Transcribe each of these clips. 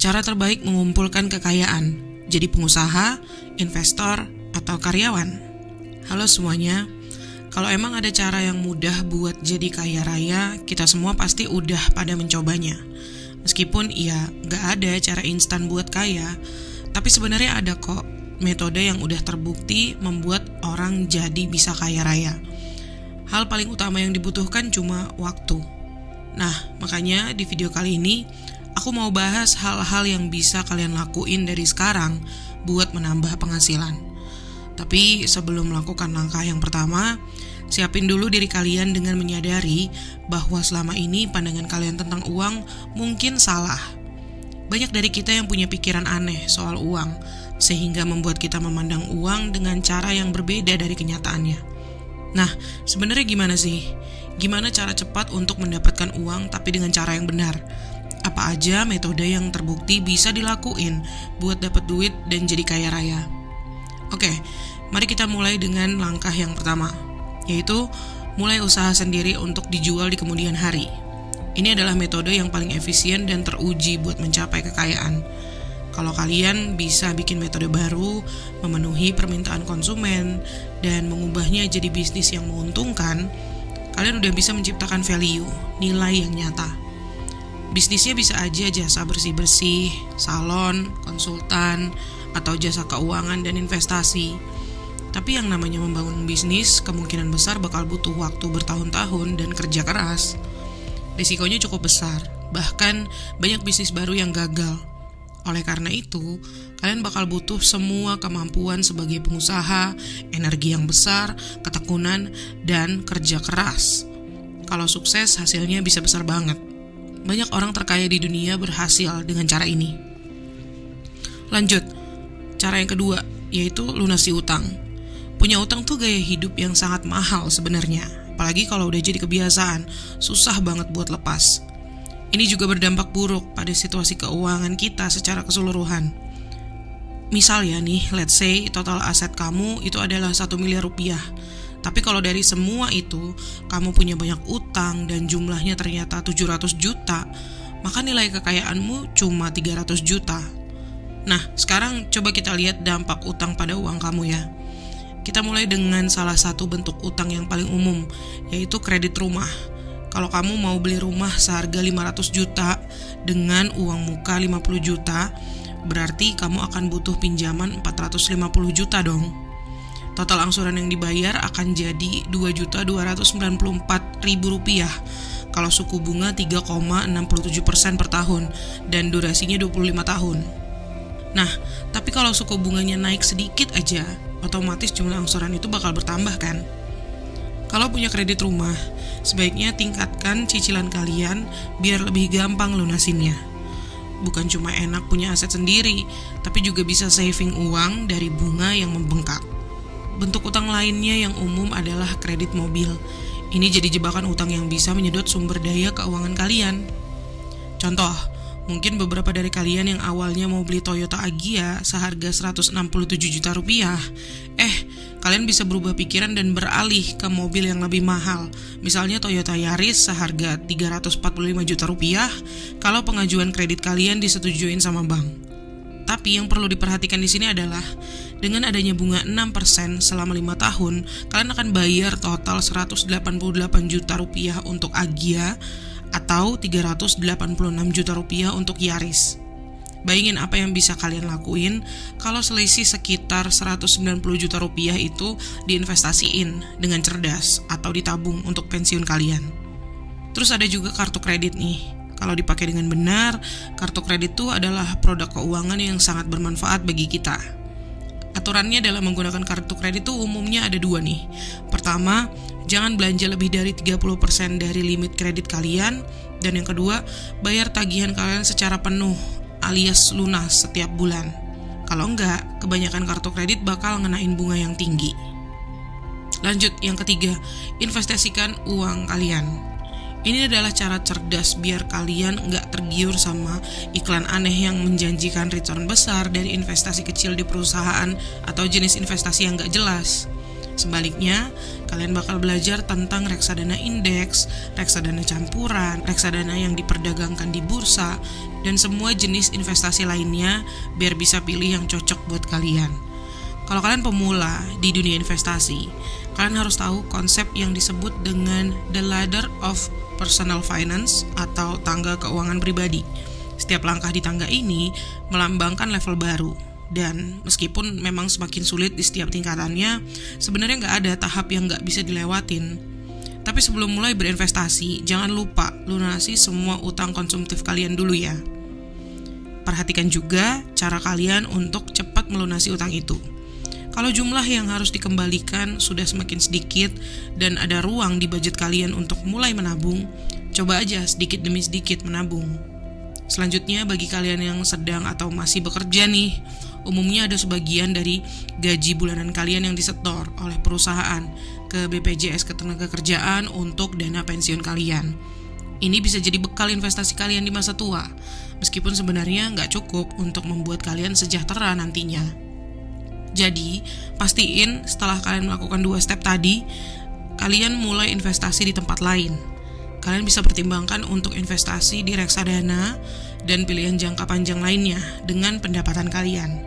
Cara terbaik mengumpulkan kekayaan, jadi pengusaha, investor, atau karyawan. Halo semuanya, kalau emang ada cara yang mudah buat jadi kaya raya, kita semua pasti udah pada mencobanya. Meskipun gak ada cara instan buat kaya, tapi sebenarnya ada kok metode yang udah terbukti membuat orang jadi bisa kaya raya. Hal paling utama yang dibutuhkan cuma waktu. Nah, makanya di video kali ini aku mau bahas hal-hal yang bisa kalian lakuin dari sekarang buat menambah penghasilan. Tapi sebelum melakukan langkah yang pertama, siapin dulu diri kalian dengan menyadari bahwa selama ini pandangan kalian tentang uang mungkin salah. Banyak dari kita yang punya pikiran aneh soal uang, sehingga membuat kita memandang uang dengan cara yang berbeda dari kenyataannya. Nah, sebenarnya gimana sih? Gimana cara cepat untuk mendapatkan uang tapi dengan cara yang benar? Apa aja metode yang terbukti bisa dilakuin buat dapat duit dan jadi kaya raya? Oke, mari kita mulai dengan langkah yang pertama, yaitu mulai usaha sendiri untuk dijual di kemudian hari. Ini adalah metode yang paling efisien dan teruji buat mencapai kekayaan. Kalau kalian bisa bikin metode baru, memenuhi permintaan konsumen, dan mengubahnya jadi bisnis yang menguntungkan, kalian udah bisa menciptakan value, nilai yang nyata. Bisnisnya bisa aja jasa bersih-bersih, salon, konsultan, atau jasa keuangan dan investasi. Tapi yang namanya membangun bisnis kemungkinan besar bakal butuh waktu bertahun-tahun dan kerja keras. Risikonya cukup besar, bahkan banyak bisnis baru yang gagal. Oleh karena itu, kalian bakal butuh semua kemampuan sebagai pengusaha, energi yang besar, ketekunan, dan kerja keras. Kalau sukses, hasilnya bisa besar banget. Banyak orang terkaya di dunia berhasil dengan cara ini. Lanjut, cara yang kedua, yaitu lunasi utang. Punya utang tuh gaya hidup yang sangat mahal sebenarnya, apalagi kalau udah jadi kebiasaan, susah banget buat lepas. Ini juga berdampak buruk pada situasi keuangan kita secara keseluruhan. Misal ya nih, let's say total aset kamu itu adalah 1 miliar rupiah. Tapi kalau dari semua itu, kamu punya banyak utang dan jumlahnya ternyata 700 juta, maka nilai kekayaanmu cuma 300 juta. Nah, sekarang coba kita lihat dampak utang pada uang kamu ya. Kita mulai dengan salah satu bentuk utang yang paling umum, yaitu kredit rumah. Kalau kamu mau beli rumah seharga 500 juta dengan uang muka 50 juta, berarti kamu akan butuh pinjaman 450 juta dong. Total angsuran yang dibayar akan jadi 2.294.000 rupiah kalau suku bunga 3,67% per tahun dan durasinya 25 tahun. Nah, tapi kalau suku bunganya naik sedikit aja, otomatis jumlah angsuran itu bakal bertambah kan? Kalau punya kredit rumah, sebaiknya tingkatkan cicilan kalian biar lebih gampang lunasinnya. Bukan cuma enak punya aset sendiri, tapi juga bisa saving uang dari bunga yang membengkak. Bentuk utang lainnya yang umum adalah kredit mobil. Ini jadi jebakan utang yang bisa menyedot sumber daya keuangan kalian. Contoh, mungkin beberapa dari kalian yang awalnya mau beli Toyota Agya seharga 167 juta rupiah, kalian bisa berubah pikiran dan beralih ke mobil yang lebih mahal. Misalnya Toyota Yaris seharga 345 juta rupiah kalau pengajuan kredit kalian disetujuin sama bank. Tapi yang perlu diperhatikan di sini adalah dengan adanya bunga 6% selama 5 tahun, kalian akan bayar total 188 juta rupiah untuk Agya atau 386 juta rupiah untuk Yaris. Bayangin apa yang bisa kalian lakuin kalau selisih sekitar 190 juta rupiah itu diinvestasiin dengan cerdas atau ditabung untuk pensiun kalian. Terus ada juga kartu kredit nih. Kalau dipakai dengan benar, kartu kredit itu adalah produk keuangan yang sangat bermanfaat bagi kita. Aturannya dalam menggunakan kartu kredit itu umumnya ada 2 nih. Pertama, jangan belanja lebih dari 30% dari limit kredit kalian. Dan yang kedua, bayar tagihan kalian secara penuh alias lunas setiap bulan. Kalau enggak, kebanyakan kartu kredit bakal ngenain bunga yang tinggi. Lanjut, yang ketiga, investasikan uang kalian. Ini adalah cara cerdas biar kalian nggak tergiur sama iklan aneh yang menjanjikan return besar dari investasi kecil di perusahaan atau jenis investasi yang nggak jelas. Sebaliknya, kalian bakal belajar tentang reksadana indeks, reksadana campuran, reksadana yang diperdagangkan di bursa, dan semua jenis investasi lainnya biar bisa pilih yang cocok buat kalian. Kalau kalian pemula di dunia investasi, kalian harus tahu konsep yang disebut dengan The Ladder of Personal Finance atau tangga keuangan pribadi. Setiap langkah di tangga ini melambangkan level baru. Dan meskipun memang semakin sulit di setiap tingkatannya, sebenarnya nggak ada tahap yang nggak bisa dilewatin. Tapi sebelum mulai berinvestasi, jangan lupa lunasi semua utang konsumtif kalian dulu ya. Perhatikan juga cara kalian untuk cepat melunasi utang itu. Kalau jumlah yang harus dikembalikan sudah semakin sedikit dan ada ruang di budget kalian untuk mulai menabung, coba aja sedikit demi sedikit menabung. Selanjutnya, bagi kalian yang sedang atau masih bekerja nih, umumnya ada sebagian dari gaji bulanan kalian yang disetor oleh perusahaan ke BPJS Ketenagakerjaan untuk dana pensiun kalian. Ini bisa jadi bekal investasi kalian di masa tua, meskipun sebenarnya nggak cukup untuk membuat kalian sejahtera nantinya. Jadi, pastiin setelah kalian melakukan 2 step tadi, kalian mulai investasi di tempat lain. Kalian bisa pertimbangkan untuk investasi di reksadana dan pilihan jangka panjang lainnya dengan pendapatan kalian.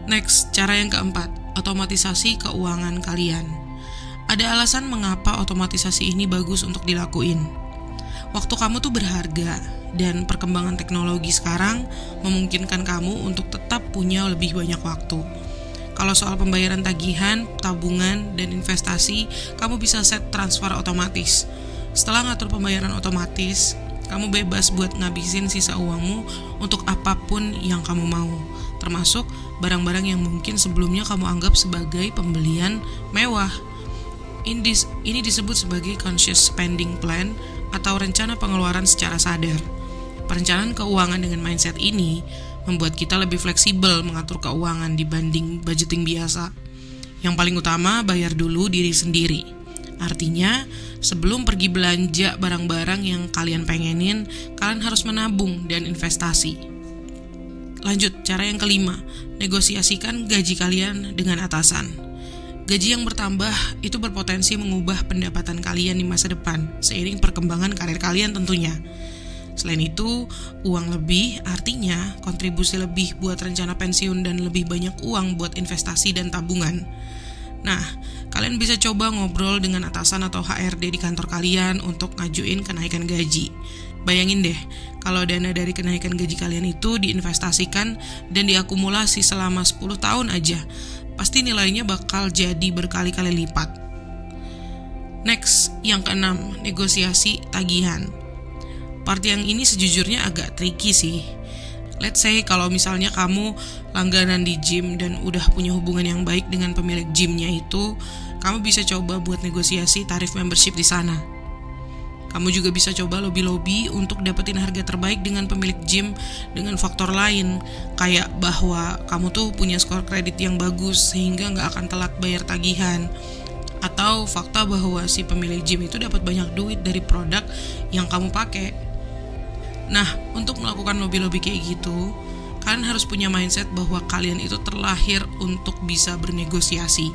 Next, cara yang keempat, otomatisasi keuangan kalian. Ada alasan mengapa otomatisasi ini bagus untuk dilakuin. Waktu kamu tuh berharga, dan perkembangan teknologi sekarang memungkinkan kamu untuk tetap punya lebih banyak waktu. Kalau soal pembayaran tagihan, tabungan, dan investasi, kamu bisa set transfer otomatis. Setelah ngatur pembayaran otomatis, kamu bebas buat ngabisin sisa uangmu untuk apapun yang kamu mau, termasuk barang-barang yang mungkin sebelumnya kamu anggap sebagai pembelian mewah. Ini disebut sebagai conscious spending plan atau rencana pengeluaran secara sadar. Perencanaan keuangan dengan mindset ini membuat kita lebih fleksibel mengatur keuangan dibanding budgeting biasa. Yang paling utama, bayar dulu diri sendiri. Artinya, sebelum pergi belanja barang-barang yang kalian pengenin, kalian harus menabung dan investasi. Lanjut, cara yang kelima, negosiasikan gaji kalian dengan atasan. Gaji yang bertambah itu berpotensi mengubah pendapatan kalian di masa depan, seiring perkembangan karir kalian tentunya. Selain itu, uang lebih artinya kontribusi lebih buat rencana pensiun dan lebih banyak uang buat investasi dan tabungan. Nah, kalian bisa coba ngobrol dengan atasan atau HRD di kantor kalian untuk ngajuin kenaikan gaji. Bayangin deh, kalau dana dari kenaikan gaji kalian itu diinvestasikan dan diakumulasi selama 10 tahun aja, pasti nilainya bakal jadi berkali-kali lipat. Next, yang keenam, negosiasi tagihan. Part yang ini sejujurnya agak tricky sih. Let's say kalau misalnya kamu langganan di gym dan udah punya hubungan yang baik dengan pemilik gymnya itu, kamu bisa coba buat negosiasi tarif membership di sana. Kamu juga bisa coba lobby-lobby untuk dapetin harga terbaik dengan pemilik gym dengan faktor lain, kayak bahwa kamu tuh punya skor kredit yang bagus sehingga nggak akan telat bayar tagihan. Atau fakta bahwa si pemilik gym itu dapat banyak duit dari produk yang kamu pakai. Nah, untuk melakukan lobby-lobby kayak gitu, kalian harus punya mindset bahwa kalian itu terlahir untuk bisa bernegosiasi.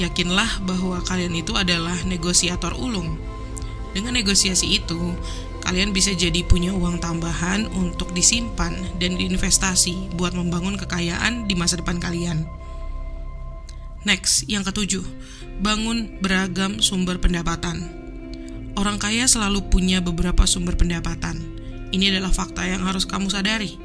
Yakinlah bahwa kalian itu adalah negosiator ulung. Dengan negosiasi itu, kalian bisa jadi punya uang tambahan untuk disimpan dan diinvestasi buat membangun kekayaan di masa depan kalian. Next, yang ketujuh, bangun beragam sumber pendapatan. Orang kaya selalu punya beberapa sumber pendapatan. Ini adalah fakta yang harus kamu sadari.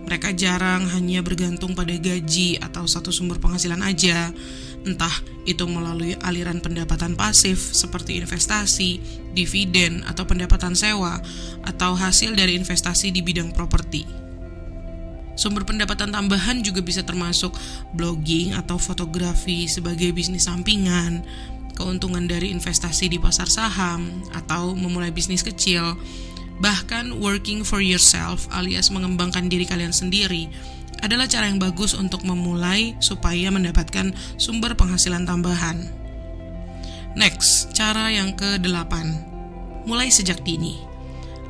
Mereka jarang hanya bergantung pada gaji atau satu sumber penghasilan aja, entah itu melalui aliran pendapatan pasif seperti investasi, dividen, atau pendapatan sewa, atau hasil dari investasi di bidang properti. Sumber pendapatan tambahan juga bisa termasuk blogging atau fotografi sebagai bisnis sampingan, keuntungan dari investasi di pasar saham, atau memulai bisnis kecil. Bahkan working for yourself alias mengembangkan diri kalian sendiri adalah cara yang bagus untuk memulai supaya mendapatkan sumber penghasilan tambahan. Next, cara yang ke-8. Mulai sejak dini.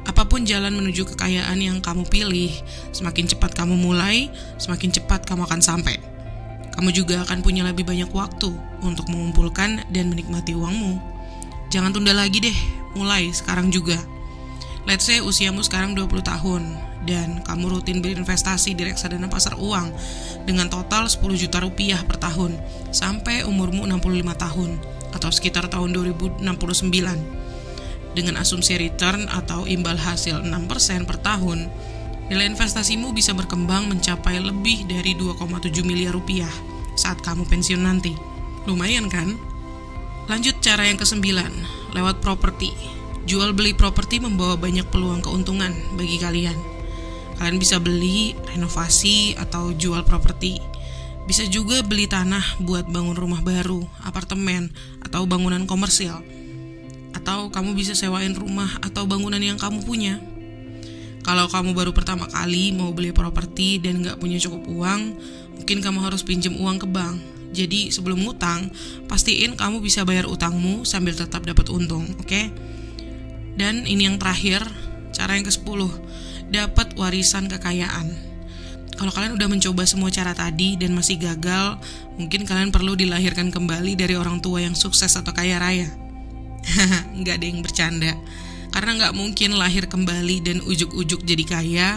Apapun jalan menuju kekayaan yang kamu pilih, semakin cepat kamu mulai, semakin cepat kamu akan sampai. Kamu juga akan punya lebih banyak waktu untuk mengumpulkan dan menikmati uangmu. Jangan tunda lagi deh, mulai sekarang juga. Let's say usiamu sekarang 20 tahun dan kamu rutin berinvestasi di reksadana pasar uang dengan total 10 juta rupiah per tahun sampai umurmu 65 tahun atau sekitar tahun 2069. Dengan asumsi return atau imbal hasil 6% per tahun, nilai investasimu bisa berkembang mencapai lebih dari 2,7 miliar rupiah saat kamu pensiun nanti. Lumayan kan? Lanjut cara yang ke-9, lewat properti. Jual beli properti membawa banyak peluang keuntungan bagi kalian. Kalian bisa beli, renovasi, atau jual properti. Bisa juga beli tanah buat bangun rumah baru, apartemen, atau bangunan komersial. Atau kamu bisa sewain rumah atau bangunan yang kamu punya. Kalau kamu baru pertama kali mau beli properti dan gak punya cukup uang, mungkin kamu harus pinjam uang ke bank. Jadi sebelum ngutang, pastiin kamu bisa bayar utangmu sambil tetap dapat untung, oke? Dan ini yang terakhir, cara yang ke-10, dapat warisan kekayaan. Kalau kalian udah mencoba semua cara tadi dan masih gagal, mungkin kalian perlu dilahirkan kembali dari orang tua yang sukses atau kaya raya. Nggak ada yang bercanda. Karena nggak mungkin lahir kembali dan ujuk-ujuk jadi kaya.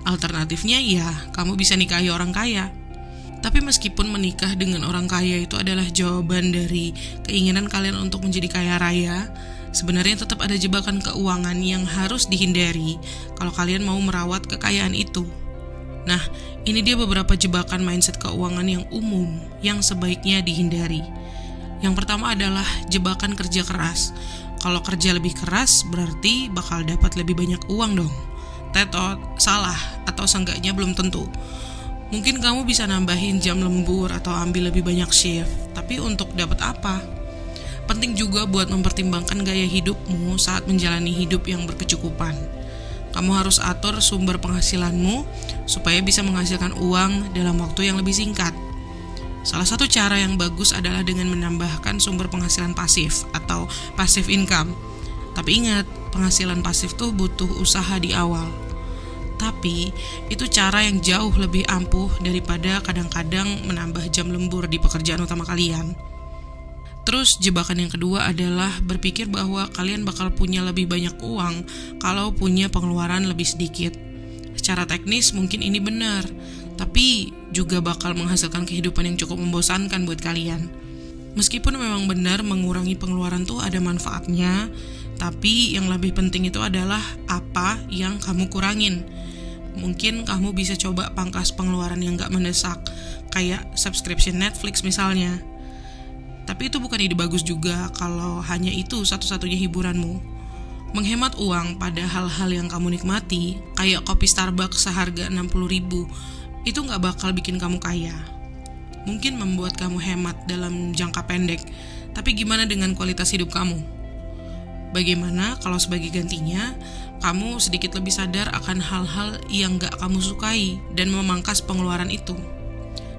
Alternatifnya ya, kamu bisa nikahi orang kaya. Tapi meskipun menikah dengan orang kaya itu adalah jawaban dari keinginan kalian untuk menjadi kaya raya, sebenarnya tetap ada jebakan keuangan yang harus dihindari kalau kalian mau merawat kekayaan itu. Nah, ini dia beberapa jebakan mindset keuangan yang umum yang sebaiknya dihindari. Yang pertama adalah jebakan kerja keras. Kalau kerja lebih keras berarti bakal dapat lebih banyak uang dong. Tetot, salah, atau seenggaknya belum tentu. Mungkin kamu bisa nambahin jam lembur atau ambil lebih banyak shift, tapi untuk dapat apa? Penting juga buat mempertimbangkan gaya hidupmu saat menjalani hidup yang berkecukupan. Kamu harus atur sumber penghasilanmu supaya bisa menghasilkan uang dalam waktu yang lebih singkat. Salah satu cara yang bagus adalah dengan menambahkan sumber penghasilan pasif atau passive income. Tapi ingat, penghasilan pasif tuh butuh usaha di awal. Tapi itu cara yang jauh lebih ampuh daripada kadang-kadang menambah jam lembur di pekerjaan utama kalian. Terus jebakan yang kedua adalah berpikir bahwa kalian bakal punya lebih banyak uang kalau punya pengeluaran lebih sedikit. Secara teknis mungkin ini benar, tapi juga bakal menghasilkan kehidupan yang cukup membosankan buat kalian. Meskipun memang benar mengurangi pengeluaran tuh ada manfaatnya, tapi yang lebih penting itu adalah apa yang kamu kurangin. Mungkin kamu bisa coba pangkas pengeluaran yang gak mendesak, kayak subscription Netflix misalnya. Tapi itu bukan ide bagus juga kalau hanya itu satu-satunya hiburanmu. Menghemat uang pada hal-hal yang kamu nikmati, kayak kopi Starbucks seharga 60.000, itu gak bakal bikin kamu kaya. Mungkin membuat kamu hemat dalam jangka pendek, tapi gimana dengan kualitas hidup kamu? Bagaimana kalau sebagai gantinya, kamu sedikit lebih sadar akan hal-hal yang gak kamu sukai dan memangkas pengeluaran itu?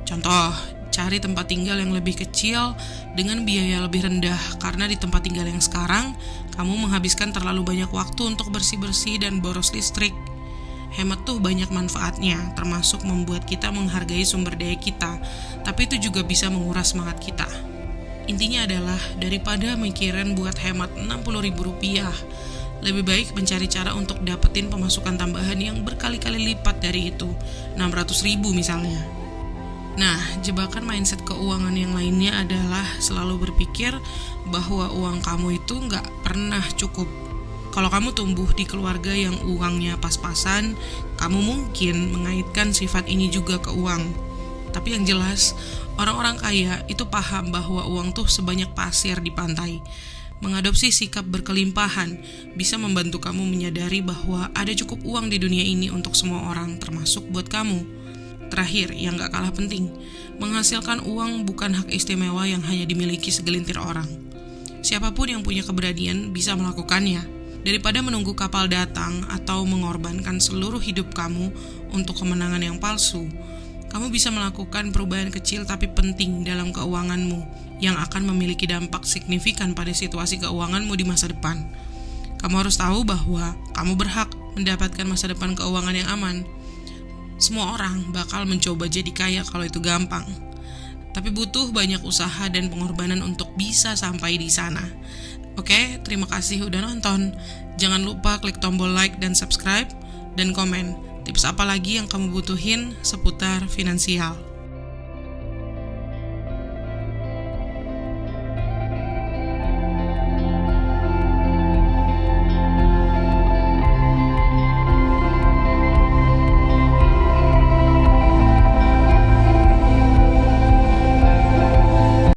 Contoh, cari tempat tinggal yang lebih kecil dengan biaya lebih rendah, karena di tempat tinggal yang sekarang, kamu menghabiskan terlalu banyak waktu untuk bersih-bersih dan boros listrik. Hemat tuh banyak manfaatnya, termasuk membuat kita menghargai sumber daya kita, tapi itu juga bisa menguras semangat kita. Intinya adalah, daripada mikirin buat hemat 60.000 rupiah, lebih baik mencari cara untuk dapetin pemasukan tambahan yang berkali-kali lipat dari itu, 600.000 misalnya. Nah, jebakan mindset keuangan yang lainnya adalah selalu berpikir bahwa uang kamu itu nggak pernah cukup. Kalau kamu tumbuh di keluarga yang uangnya pas-pasan, kamu mungkin mengaitkan sifat ini juga ke uang. Tapi yang jelas, orang-orang kaya itu paham bahwa uang tuh sebanyak pasir di pantai. Mengadopsi sikap berkelimpahan bisa membantu kamu menyadari bahwa ada cukup uang di dunia ini untuk semua orang, termasuk buat kamu. Terakhir, yang gak kalah penting, menghasilkan uang bukan hak istimewa yang hanya dimiliki segelintir orang. Siapapun yang punya keberanian bisa melakukannya. Daripada menunggu kapal datang atau mengorbankan seluruh hidup kamu untuk kemenangan yang palsu, kamu bisa melakukan perubahan kecil tapi penting dalam keuanganmu yang akan memiliki dampak signifikan pada situasi keuanganmu di masa depan. Kamu harus tahu bahwa kamu berhak mendapatkan masa depan keuangan yang aman. Semua orang bakal mencoba jadi kaya kalau itu gampang. tapi butuh banyak usaha dan pengorbanan untuk bisa sampai di sana. Oke, terima kasih udah nonton. Jangan lupa klik tombol like dan subscribe, dan komen tips apa lagi yang kamu butuhin seputar finansial.